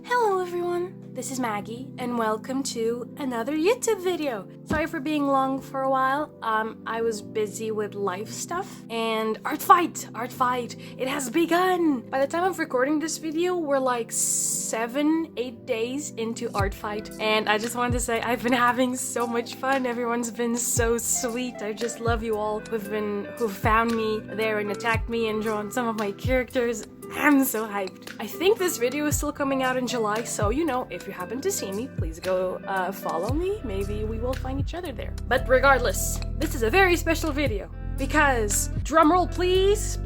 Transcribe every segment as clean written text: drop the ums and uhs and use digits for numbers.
Hello everyone, this is Maggie and welcome to another YouTube video. Sorry for being long for a while. I was busy with life stuff and art fight, it has begun. By the time of recording this video, we're like 7-8 days into art fight and I just wanted to say I've been having so much fun. Everyone's been so sweet. I just love you all who found me there and attacked me and drawn some of my characters. I'm so hyped. I think this video is still coming out in July, so you know, if you happen to see me, please go follow me. Maybe we will find each other there. But regardless, this is a very special video because, drumroll please,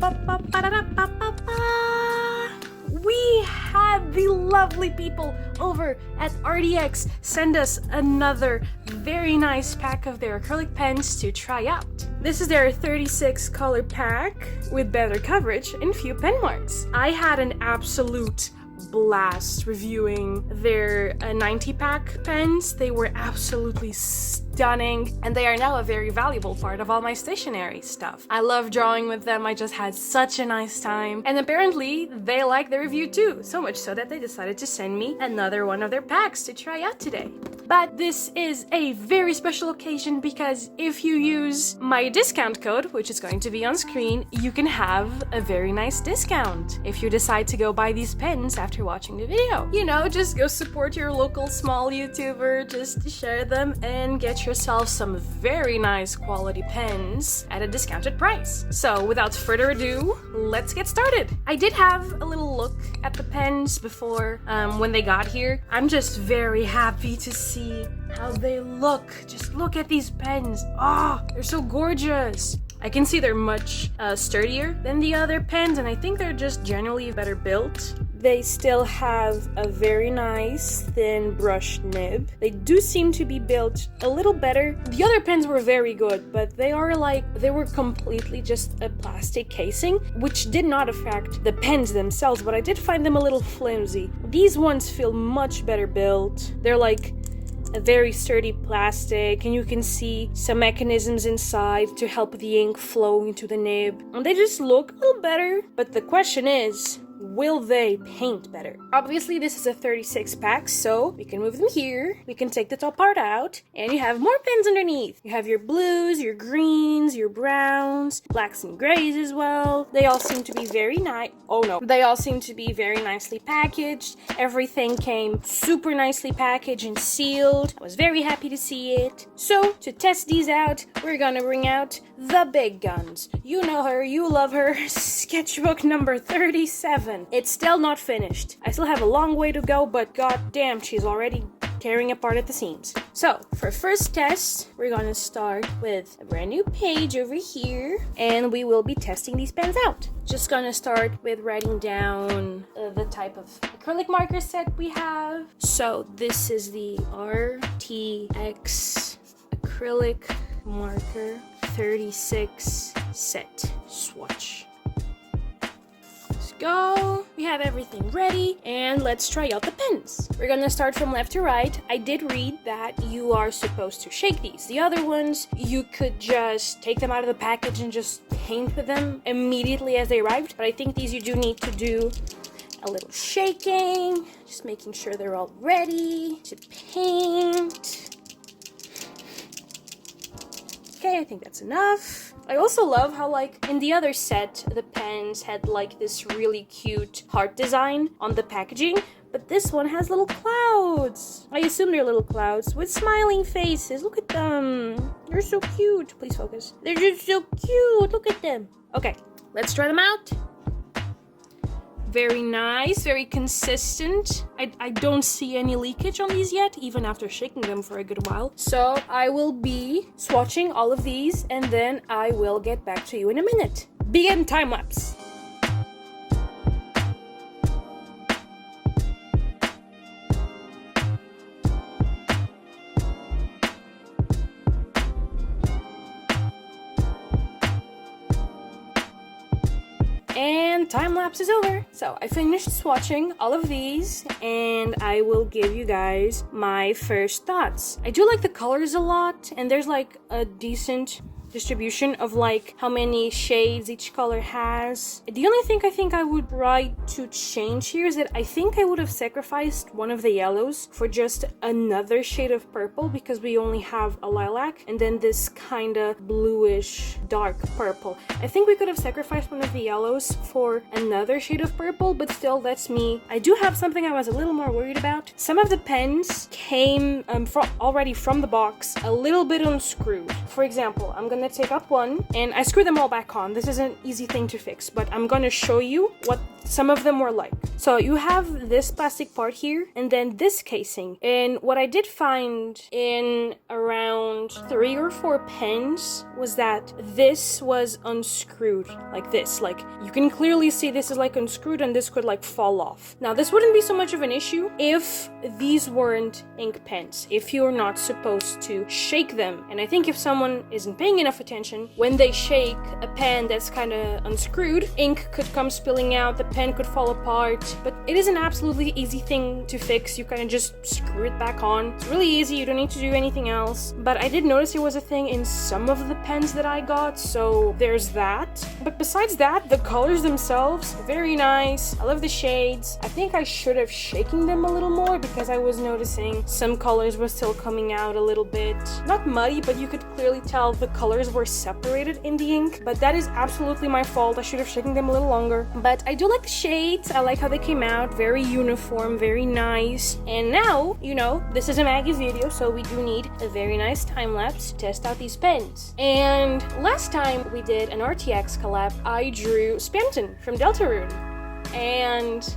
we had the lovely people over at ARRTX send us another very nice pack of their acrylic pens to try out. This is their 36 color pack with better coverage and few pen marks. I had an absolute blast reviewing their 90 pack pens. They were absolutely stunning and they are now a very valuable part of all my stationery stuff. I love drawing with them. I just had such a nice time and apparently they liked the review too, so much so that they decided to send me another one of their packs to try out today. But this is a very special occasion because if you use my discount code, which is going to be on screen, you can have a very nice discount if you decide to go buy these pens after watching the video. You know, just go support your local small YouTuber just to share them and get yourself some very nice quality pens at a discounted price. So without further ado, let's get started. I did have a little look at the pens before when they got here. I'm just very happy to see how they look. Just look at these pens. Oh, they're so gorgeous. I can see they're much sturdier than the other pens and I think they're just generally better built. They still have a very nice thin brush nib. They do seem to be built a little better. The other pens were very good, but they were completely just a plastic casing, which did not affect the pens themselves, but I did find them a little flimsy. These ones feel much better built. They're like a very sturdy plastic and you can see some mechanisms inside to help the ink flow into the nib. And they just look a little better, but the question is, will they paint better? Obviously this is a 36 pack, so we can move them here. We can take the top part out and you have more pens underneath. You have your blues, your greens, your browns, blacks and grays as well. They all seem to be very nice. Oh no. They all seem to be very nicely packaged. Everything came super nicely packaged and sealed. I was very happy to see it. So to test these out, we're gonna bring out the big guns. You know her, you love her. Sketchbook number 37. It's still not finished. I still have a long way to go, but god damn, she's already tearing apart at the seams. So, for first test, we're gonna start with a brand new page over here, and we will be testing these pens out. Just gonna start with writing down the type of acrylic marker set we have. So, this is the ARRTX acrylic marker 36 set swatch. Go. We have everything ready and let's try out the pens. We're gonna start from left to right. I did read that you are supposed to shake these. The other ones, you could just take them out of the package and just paint with them immediately as they arrived. But I think these you do need to do a little shaking, just making sure they're all ready to paint. Okay, I think that's enough. I also love how, like, in the other set, the pens had, like, this really cute heart design on the packaging, but this one has little clouds. I assume they're little clouds with smiling faces. Look at them. They're so cute. Please focus. They're just so cute. Look at them. Okay, let's try them out. Very nice, very consistent. I don't see any leakage on these yet, even after shaking them for a good while. So I will be swatching all of these and then I will get back to you in a minute. Begin time lapse. And time lapse is over. So I finished swatching all of these and I will give you guys my first thoughts. I do like the colors a lot and there's like a decent distribution of like how many shades each color has. The only thing I think I would try to change here is that I think I would have sacrificed one of the yellows for just another shade of purple, because we only have a lilac and then this kind of bluish dark purple. I think we could have sacrificed one of the yellows for another shade of purple, but still, that's me. I do have something I was a little more worried about. Some of the pens came already from the box a little bit unscrewed. For example, I'm gonna take up one and I screw them all back on. This is an easy thing to fix, but I'm gonna show you what some of them were like. So you have this plastic part here and then this casing. And what I did find in around 3 or 4 pens was that this was unscrewed like this. Like you can clearly see this is like unscrewed and this could like fall off. Now this wouldn't be so much of an issue if these weren't ink pens, if you're not supposed to shake them. And I think if someone isn't paying enough attention, when they shake a pen that's kind of unscrewed, ink could come spilling out, the pen could fall apart. But it is an absolutely easy thing to fix. You kind of just screw it back on. It's really easy, you don't need to do anything else. But I did notice it was a thing in some of the pens that I got, so there's that. But besides that, the colors themselves, very nice. I love the shades. I think I should have shaken them a little more because I was noticing some colors were still coming out a little bit, not muddy, but you could clearly tell the colors were separated in the ink. But that is absolutely my fault. I should have shaken them a little longer. But I do like the shades. I like how they came out. Very uniform, very nice. And now, you know, this is a Maggie video, so we do need a very nice time lapse to test out these pens. And last time we did an RTX collab, I drew Spanton from Deltarune. And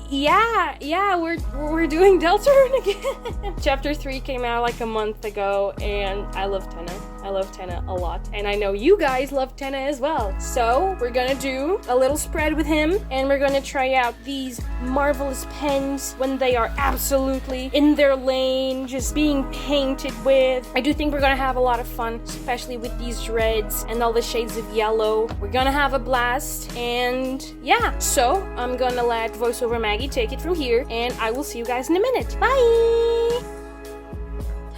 yeah, we're doing Deltarune again. Chapter 3 came out like a month ago, and I love Tenna. I love Tenna a lot, and I know you guys love Tenna as well. So we're gonna do a little spread with him, and we're gonna try out these marvelous pens when they are absolutely in their lane, just being painted with. I do think we're gonna have a lot of fun, especially with these reds and all the shades of yellow. We're gonna have a blast, and yeah. So I'm gonna let voiceover Maggie take it from here, and I will see you guys in a minute. Bye!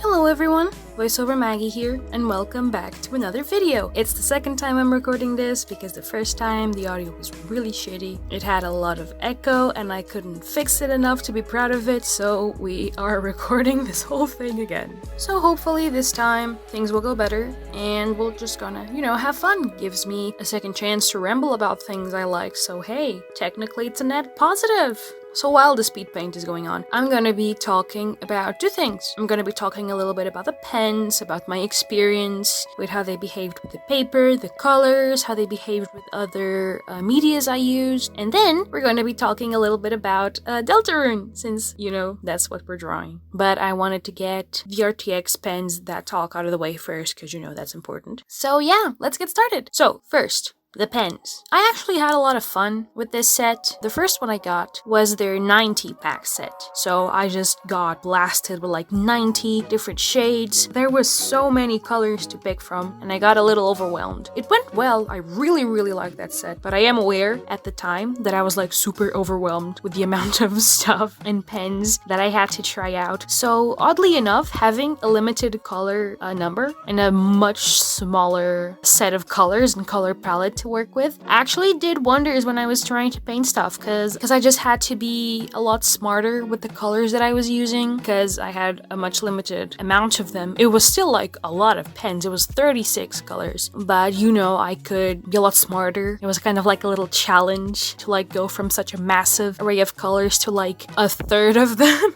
Hello everyone, voiceover Maggie here, and welcome back to another video. It's the second time I'm recording this because the first time the audio was really shitty. It had a lot of echo and I couldn't fix it enough to be proud of it, so we are recording this whole thing again. So hopefully this time things will go better and we're just gonna, you know, have fun. Gives me a second chance to ramble about things I like, so hey, technically it's a net positive. So while the speed paint is going on, I'm gonna be talking about 2 things. I'm gonna be talking a little bit about the pens, about my experience with how they behaved with the paper, the colors, how they behaved with other medias I used, and then we're gonna be talking a little bit about Deltarune, since, you know, that's what we're drawing. But I wanted to get the RTX pens that talk out of the way first, because you know that's important. So yeah, let's get started. So first, the pens. I actually had a lot of fun with this set. The first one I got was their 90 pack set. So I just got blasted with like 90 different shades. There was so many colors to pick from and I got a little overwhelmed. It went well. I really liked that set, but I am aware at the time that I was like super overwhelmed with the amount of stuff and pens that I had to try out. So oddly enough, having a limited color number and a much smaller set of colors and color palette to work with actually did wonders when I was trying to paint stuff, because I just had to be a lot smarter with the colors that I was using because I had a much limited amount of them. It was still like a lot of pens. It was 36 colors, but you know, I could be a lot smarter. It was kind of like a little challenge to like go from such a massive array of colors to like a third of them.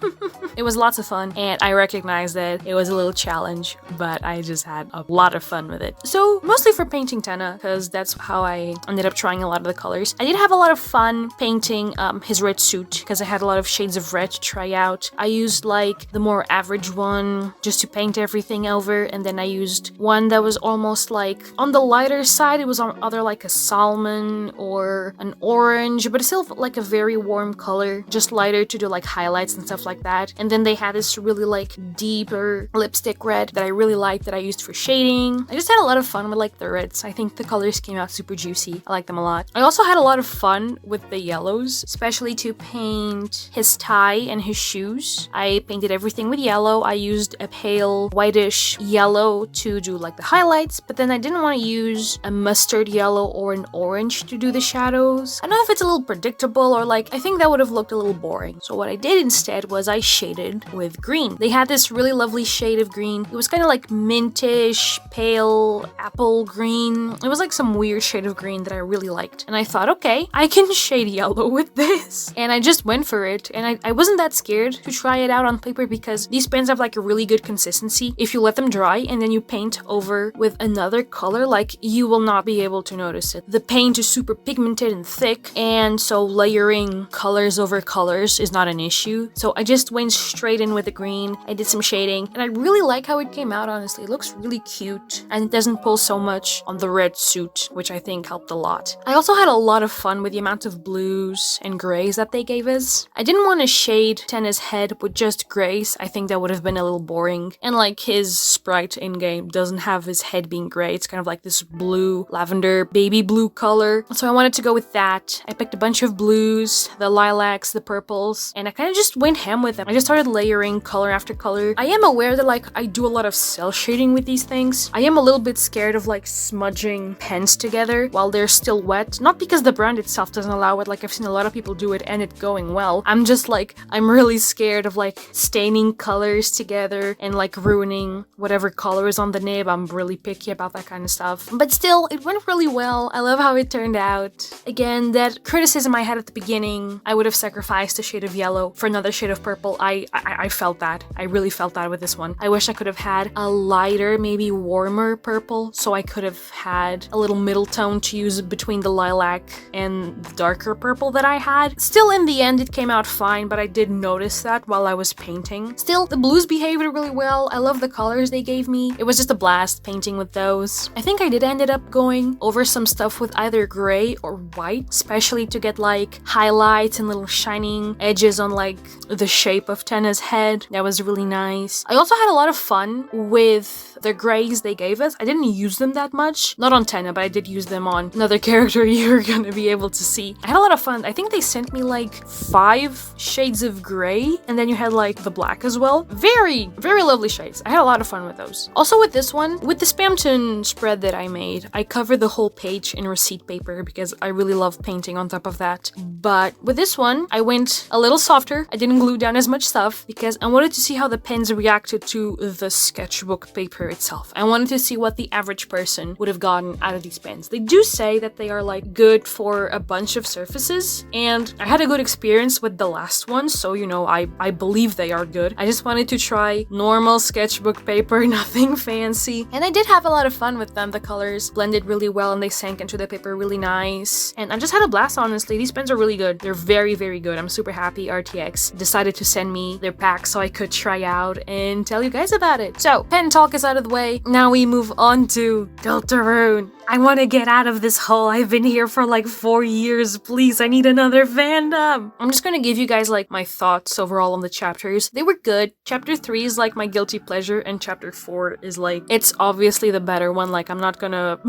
It was lots of fun, and I recognized that it was a little challenge, but I just had a lot of fun with it. So mostly for painting Tenna, because that's how I ended up trying a lot of the colors. I did have a lot of fun painting his red suit because I had a lot of shades of red to try out. I used like the more average one just to paint everything over, and then I used one that was almost like on the lighter side. It was on either like a salmon or an orange, but it's still like a very warm color, just lighter to do like highlights and stuff like that. And then they had this really like deeper lipstick red that I really liked that I used for shading. I just had a lot of fun with like the reds. I think the colors came out super super juicy. I like them a lot. I also had a lot of fun with the yellows, especially to paint his tie and his shoes. I painted everything with yellow. I used a pale whitish yellow to do like the highlights, but then I didn't want to use a mustard yellow or an orange to do the shadows. I don't know if it's a little predictable or like, I think that would have looked a little boring. So what I did instead was I shaded with green. They had this really lovely shade of green. It was kind of like mintish, pale apple green. It was like some weird shade of green that I really liked. And I thought, okay, I can shade yellow with this. And I just went for it. And I wasn't that scared to try it out on paper because these pens have like a really good consistency. If you let them dry and then you paint over with another color, like you will not be able to notice it. The paint is super pigmented and thick, and so layering colors over colors is not an issue. So I just went straight in with the green. I did some shading and I really like how it came out, honestly. It looks really cute and it doesn't pull so much on the red suit, which I think helped a lot. I also had a lot of fun with the amount of blues and grays that they gave us. I didn't want to shade Tenna's head with just grays. I think that would have been a little boring. And like his sprite in-game doesn't have his head being gray. It's kind of like this blue, lavender, baby blue color. So I wanted to go with that. I picked a bunch of blues, the lilacs, the purples, and I kind of just went ham with them. I just started layering color after color. I am aware that like I do a lot of cell shading with these things. I am a little bit scared of like smudging pens together while they're still wet. Not because the brand itself doesn't allow it. Like I've seen a lot of people do it and it going well. I'm just like, I'm really scared of like staining colors together and like ruining whatever color is on the nib. I'm really picky about that kind of stuff. But still, it went really well. I love how it turned out. Again, that criticism I had at the beginning, I would have sacrificed a shade of yellow for another shade of purple. I felt that. I really felt that with this one. I wish I could have had a lighter, maybe warmer purple, so I could have had a little middle tone to use between the lilac and the darker purple that I had. Still, in the end, it came out fine, but I did notice that while I was painting. Still, the blues behaved really well. I love the colors they gave me. It was just a blast painting with those. I think I did ended up going over some stuff with either gray or white, especially to get like highlights and little shining edges on like the shape of Tenna's head. That was really nice. I also had a lot of fun with the grays they gave us. I didn't use them that much. Not on Tenna, but I did use them on another character you're gonna be able to see. I had a lot of fun. I think they sent me like 5 shades of gray, and then you had like the black as well. Very, very lovely shades. I had a lot of fun with those. Also with this one, with the Spamton spread that I made, I covered the whole page in receipt paper because I really love painting on top of that. But with this one, I went a little softer. I didn't glue down as much stuff because I wanted to see how the pens reacted to the sketchbook paper itself. I wanted to see what the average person would have gotten out of these pens. They do say that they are like good for a bunch of surfaces, and I had a good experience with the last one, so you know, I believe they are good. I just wanted to try normal sketchbook paper, nothing fancy, and I did have a lot of fun with them. The colors blended really well and they sank into the paper really nice, and I just had a blast, honestly. These pens are really good. They're very, very good. I'm super happy ARRTX decided to send me their pack so I could try out and tell you guys about it. So, pen talk is out of the way. Now we move on to Deltarune. I want to get out of this hole. I've been here for like 4 years. Please, I need another fandom. I'm just gonna give you guys like my thoughts overall on the chapters. They were good. Chapter 3 is like my guilty pleasure, and chapter 4 is like, it's obviously the better one. Like I'm not gonna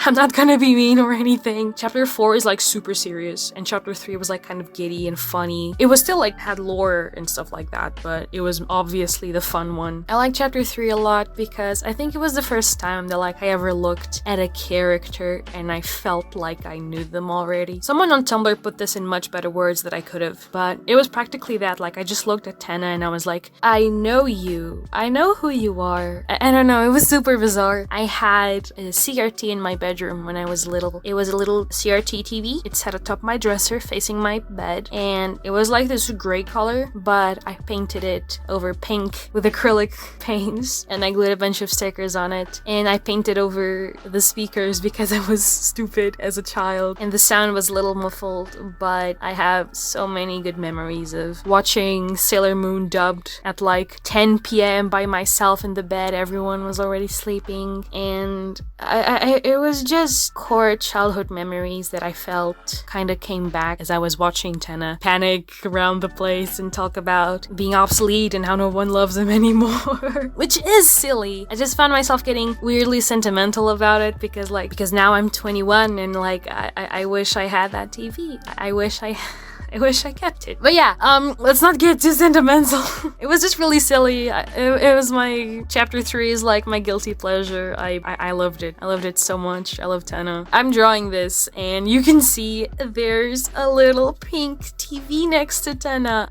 I'm not gonna be mean or anything. Chapter 4 is like super serious, and chapter 3 was like kind of giddy and funny. It was still like had lore and stuff like that, but it was obviously the fun one. I like chapter 3 a lot because I think it was the first time that like I ever looked at a character and I felt like I knew them already. Someone on Tumblr put this in much better words than I could have, but it was practically that. Like I just looked at Tenna and I was like, I know you. I know who you are. I don't know, it was super bizarre. I had a CRT in my bedroom when I was little. It was a little CRT TV. It sat atop my dresser facing my bed, and it was like this gray color, but I painted it over pink with acrylic paints, and I glued a bunch of stickers on it, and I painted over the speakers because I was stupid as a child, and the sound was a little muffled, but I have so many good memories of watching Sailor Moon dubbed at like 10 p.m. by myself in the bed. Everyone was already sleeping, and it was just core childhood memories that I felt kind of came back as I was watching Tenna panic around the place and talk about being obsolete and how no one loves him anymore, which is silly. I just found myself getting weirdly sentimental about it because because now I'm 21 and like I wish I had that TV. I wish I kept it. But yeah, let's not get too sentimental. It was just really silly. It was my chapter 3 is like my guilty pleasure. I loved it. I loved it so much. I love Tenna. I'm drawing this and you can see there's a little pink TV next to Tenna.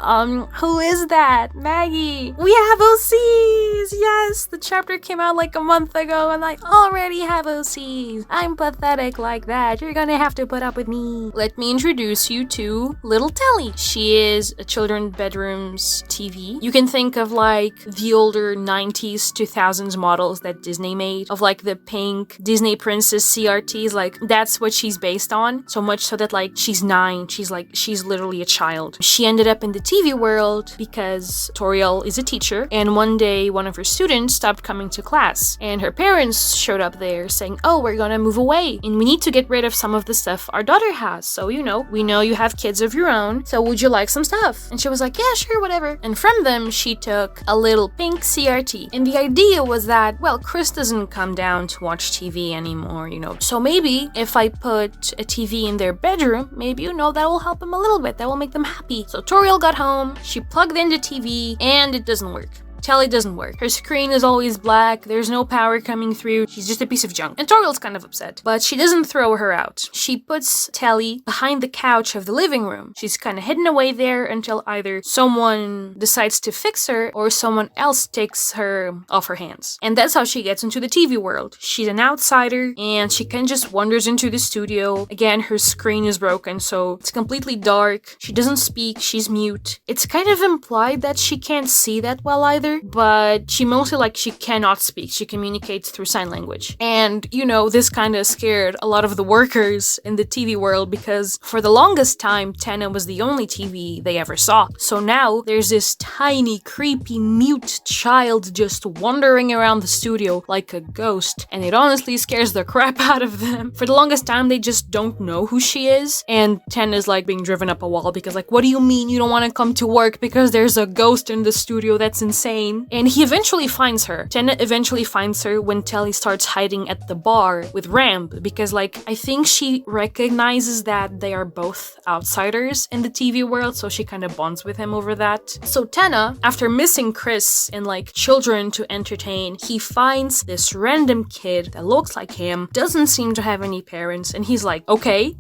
Who is that? Maggie. We have OCs! Yes! The chapter came out like a month ago and I already have OCs. I'm pathetic like that. You're gonna have to put up with me. Let me introduce you to little Telly. She is a children's bedroom's TV. You can think of like the older 90s, 2000s models that Disney made of like the pink Disney princess CRTs. Like that's what she's based on. So much so that like she's 9. She's literally a child. She ended up in the TV world because Toriel is a teacher and one day one of her students stopped coming to class and her parents showed up there saying, oh, we're gonna move away and we need to get rid of some of the stuff our daughter has. So, you know, we know you have kids of your own. So would you like some stuff? And she was like, yeah, sure, whatever. And from them, she took a little pink CRT. And the idea was that, well, Chris doesn't come down to watch TV anymore, you know. So maybe if I put a TV in their bedroom, maybe, you know, that will help them a little bit. That will make them happy. So Toriel got home, she plugged in the TV, and it doesn't work. Telly doesn't work. Her screen is always black, there's no power coming through, she's just a piece of junk. And Toriel's kind of upset, but she doesn't throw her out. She puts Telly behind the couch of the living room. She's kind of hidden away there until either someone decides to fix her or someone else takes her off her hands. And that's how she gets into the TV world. She's an outsider and she kind of just wanders into the studio. Again, her screen is broken, so it's completely dark. She doesn't speak, she's mute. It's kind of implied that she can't see that well either, but she mostly she cannot speak. She communicates through sign language. And, you know, this kind of scared a lot of the workers in the TV world because for the longest time, Tenna was the only TV they ever saw. So now there's this tiny, creepy, mute child just wandering around the studio like a ghost, and it honestly scares the crap out of them. For the longest time, they just don't know who she is, and Tenna's being driven up a wall because what do you mean you don't want to come to work because there's a ghost in the studio? That's insane. And he eventually finds her. Tenna eventually finds her when Telly starts hiding at the bar with Ramble because I think she recognizes that they are both outsiders in the TV world, so she kind of bonds with him over that. So Tenna, after missing Chris and children to entertain, he finds this random kid that looks like him, doesn't seem to have any parents, and he's like, okay,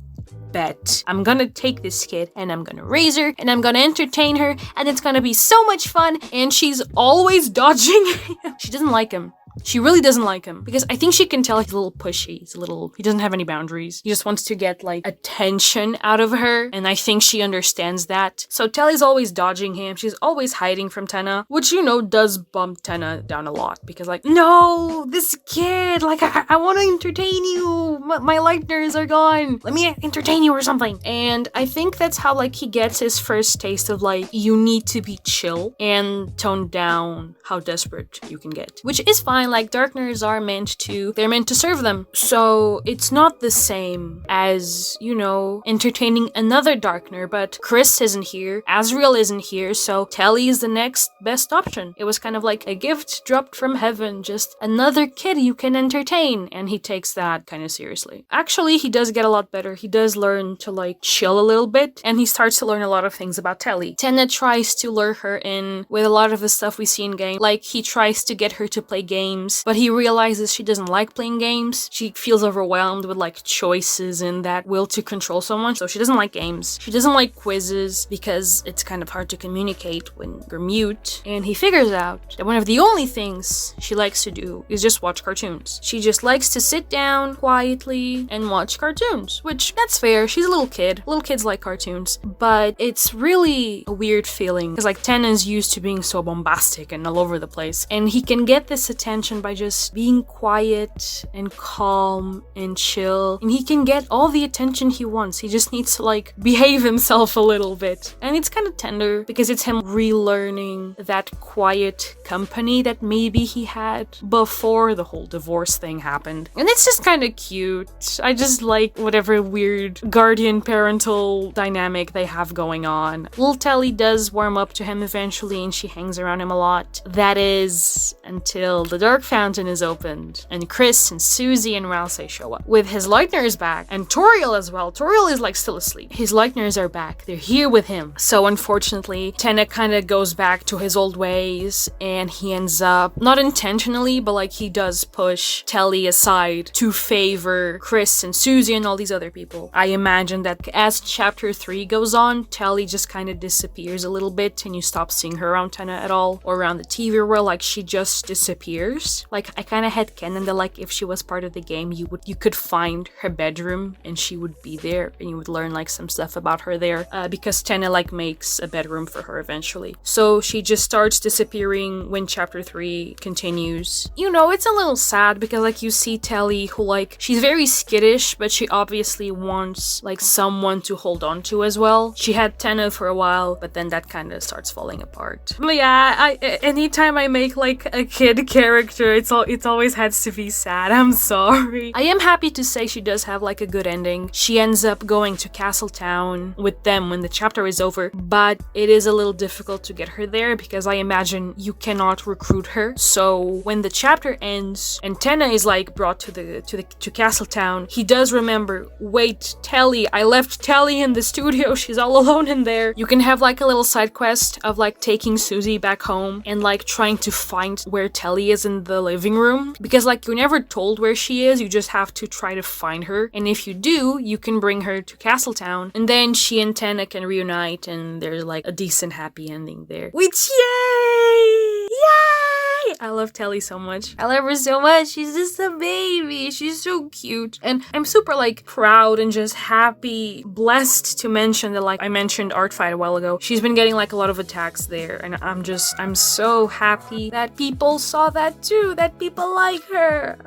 bet. I'm gonna take this kid and I'm gonna raise her and I'm gonna entertain her and it's gonna be so much fun, and she's always dodging him. She doesn't like him. She really doesn't like him because I think she can tell he's a little pushy. He doesn't have any boundaries. He just wants to get attention out of her, and I think she understands that. So Telly's always dodging him. She's always hiding from Tenna, which, you know, does bump Tenna down a lot because no, this kid, I want to entertain you. My lighteners are gone. Let me entertain you or something. And I think that's how he gets his first taste of you need to be chill and tone down how desperate you can get, which is fine. Darkners are meant to serve them. So it's not the same as, you know, entertaining another Darkner, but Chris isn't here, Azrael isn't here, so Telly is the next best option. It was kind of like a gift dropped from heaven, just another kid you can entertain, and he takes that kind of seriously. Actually, he does get a lot better. He does learn to chill a little bit, and he starts to learn a lot of things about Telly. Tenna tries to lure her in with a lot of the stuff we see in game. He tries to get her to play games, but he realizes she doesn't like playing games. She feels overwhelmed with choices and that will to control someone, so she doesn't like games. She doesn't like quizzes because it's kind of hard to communicate when you're mute, and he figures out that one of the only things she likes to do is just watch cartoons. She just likes to sit down quietly and watch cartoons, which that's fair. She's a little kid. Little kids like cartoons, but it's really a weird feeling because Tenna's used to being so bombastic and all over the place, and he can get this attention by just being quiet and calm and chill, and he can get all the attention he wants. He just needs to behave himself a little bit, and it's kind of tender because it's him relearning that quiet company that maybe he had before the whole divorce thing happened, and it's just kind of cute. I just like whatever weird guardian parental dynamic they have going on. Little Telly does warm up to him eventually, and she hangs around him a lot. That is until the dark fountain is opened, and Chris and Susie and Ralsei show up. With his Leitners back, and Toriel as well. Toriel is like still asleep. His Leitners are back. They're here with him. So unfortunately, Tenna kind of goes back to his old ways, and he ends up, not intentionally, but like he does push Telly aside to favor Chris and Susie and all these other people. I imagine that as chapter 3 goes on, Telly just kind of disappears a little bit, and you stop seeing her around Tenna at all, or around the TV world, like she just disappears. Like I kind of had canon that like if she was part of the game, you could find her bedroom and she would be there, and you would learn like some stuff about her there, because Tenna like makes a bedroom for her eventually. So she just starts disappearing when chapter 3 continues. You know, it's a little sad because like you see Telly, who like she's very skittish, but she obviously wants like someone to hold on to as well. She had Tenna for a while, but then that kind of starts falling apart. But yeah, anytime I make like a kid character, it always has to be sad. I'm sorry. I am happy to say she does have like a good ending. She ends up going to Castletown with them when the chapter is over, but it is a little difficult to get her there because I imagine you cannot recruit her. So when the chapter ends and Tenna is like brought to Castletown, he does remember, wait, Telly, I left Telly in the studio, she's all alone in there. You can have like a little side quest of like taking Susie back home and like trying to find where Telly is in the living room, because like you're never told where she is, you just have to try to find her, and if you do, you can bring her to Castletown, and then she and Tenna can reunite, and there's like a decent happy ending there. Which, yay! Yay! I love Telly so much. I love her so much. She's just a baby. She's so cute. And I'm super like proud and just happy, blessed to mention that like I mentioned Art Fight a while ago. She's been getting like a lot of attacks there, and I'm so happy that people saw that too, that people like her.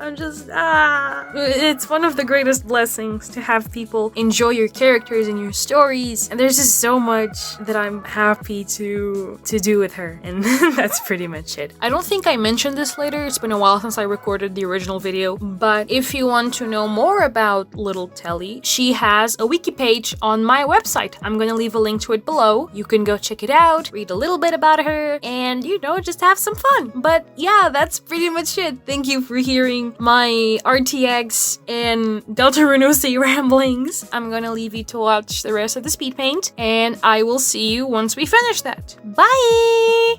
It's one of the greatest blessings to have people enjoy your characters and your stories, and there's just so much that I'm happy to do with her, and that's pretty much it. I don't think I mentioned this later, it's been a while since I recorded the original video, but if you want to know more about little Telly, she has a wiki page on my website. I'm gonna leave a link to it below. You can go check it out, read a little bit about her, and you know, just have some fun. But yeah, that's pretty much it. Thank you for hearing my RTX and Deltarune ramblings. I'm gonna leave you to watch the rest of the speed paint, and I will see you once we finish that. Bye!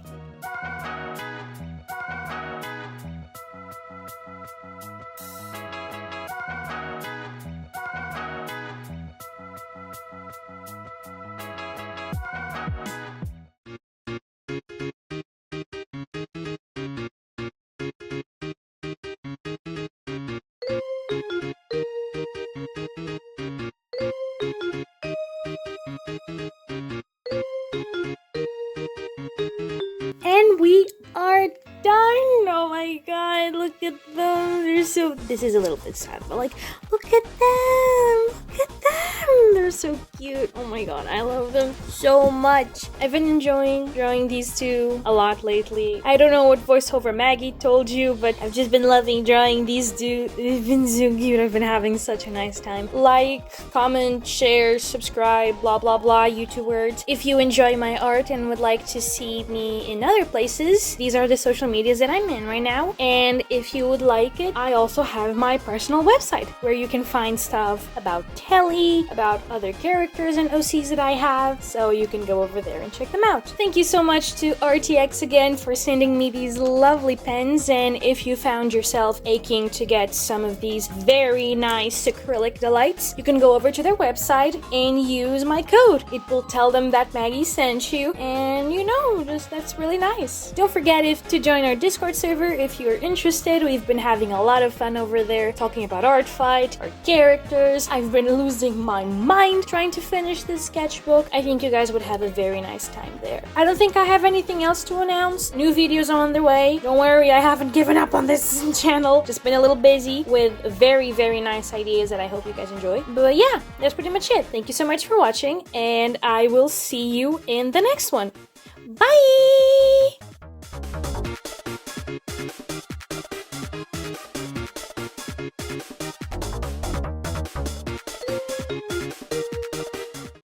And we are done! Oh my god, look at them! They're so... This is a little bit sad, but like, look at them! Look at them! They're so cute. Oh my god, I love them so much. I've been enjoying drawing these two a lot lately. I don't know what voiceover Maggie told you, but I've just been loving drawing these two. They've been so cute. I've been having such a nice time. Like, comment, share, subscribe, blah blah blah, YouTube words. If you enjoy my art and would like to see me in other places, these are the social medias that I'm in right now. And if you would like it, I also have my personal website where you can find stuff about Telly, about other characters and OCs that I have, so you can go over there and check them out. Thank you so much to ARRTX again for sending me these lovely pens, and if you found yourself aching to get some of these very nice acrylic delights, you can go over to their website and use my code. It will tell them that Maggie sent you, and you know, just that's really nice. Don't forget to join our Discord server if you're interested. We've been having a lot of fun over there, talking about Art Fight, our characters. I've been losing my mind trying to finish this sketchbook. I think you guys would have a very nice time there. I don't think I have anything else to announce. New videos are on the way. Don't worry, I haven't given up on this channel. Just been a little busy with very, very nice ideas that I hope you guys enjoy. But yeah, that's pretty much it. Thank you so much for watching, and I will see you in the next one. Bye!